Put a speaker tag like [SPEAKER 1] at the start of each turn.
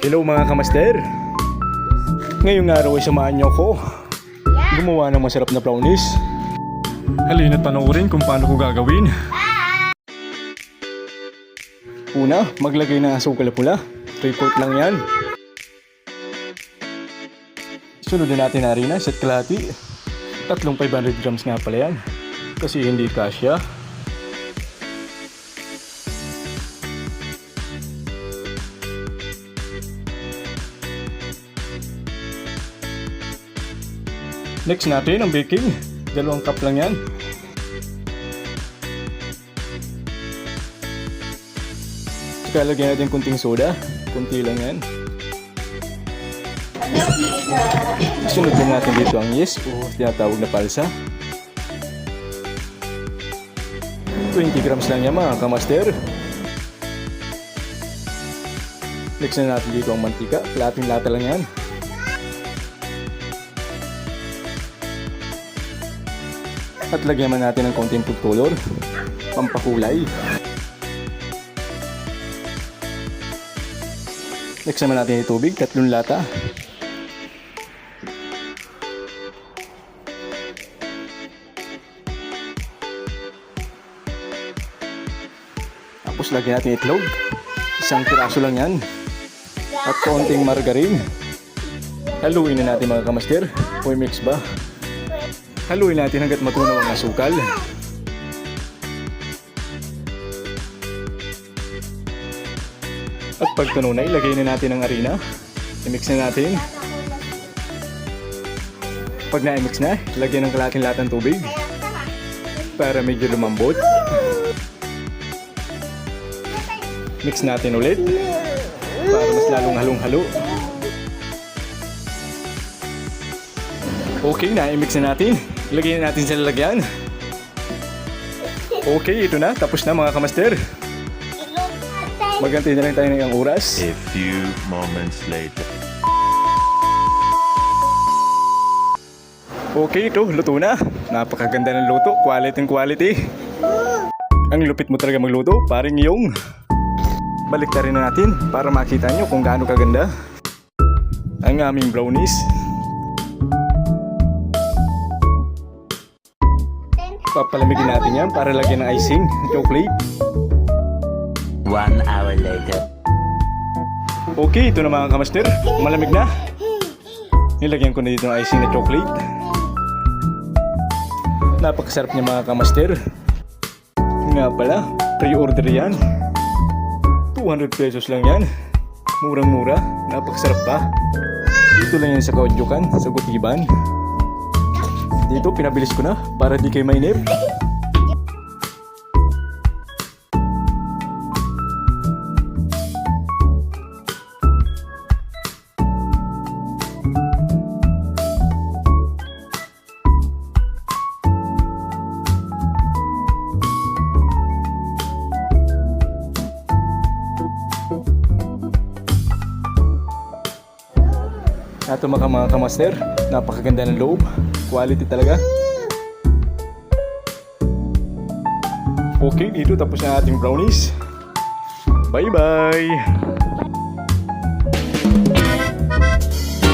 [SPEAKER 1] Hello mga kamaster. Ngayong araw ay samahan niyo ako gumawa ng masarap na brownies. Halina't panoorin kung paano ko gagawin. Una, maglagay ng asukal na pula. 3/4 lang yan. Sunodin natin na harina, isa't kalahati. Tatlong 500 grams nga pala yan. Kasi hindi kasya. Next natin ang baking. 2 cup lang yan. Saka lagyan natin kunting soda. Kunti lang yan. Sunod din natin dito ang yeast o tinatawag na palsa. 20 grams lang yan mga kamaster. Next na natin dito ang mantika. Kalating lata lang yan. At lagyan natin ng konting food color, pampakulay. Next naman natin yung tubig, 3 lata. Tapos lagyan natin itlog, 1 piraso lang yan. At konting margarine. Haluin na natin mga kamaster, o mix ba? Haluin natin hanggat matunaw ang asukal. At pag tunaw na, ilagay na natin ang harina. I-mix na natin. Pag na-mix na, lagyan ng kalating latang tubig para medyo lumambot. Mix natin ulit para mas lalong halong-halo. Okay, na-mix na natin. Ilagay na natin sa lalagyan. Okay, ito na. Tapos na mga kamaster. Magantay na lang tayo ng ilang oras.
[SPEAKER 2] A few moments later.
[SPEAKER 1] Okay, ito. Luto na. Napakaganda ng luto. Quality. Ang lupit mo talaga magluto. Paring yung. Baliktarin na natin para makita nyo kung gaano kaganda ang aming brownies. Papalamigin natin yan para lagyan ng icing, chocolate.
[SPEAKER 2] 1 hour later.
[SPEAKER 1] Okay, ito na mga kamaster. Malamig na. Nilagyan ko na dito ng icing na chocolate. Napakasarap niya mga kamaster. Nga pala, pre-order yan. 200 pesos lang yan. Murang-mura. Napakasarap pa. Dito lang yan sa Kaudyokan, sa Gutiban. Dito, pinabilis ko na para di kayo mainip. Ito mga kamaster, napakaganda ng loob. Quality talaga. Okay, dito tapos na ating brownies. Bye-bye!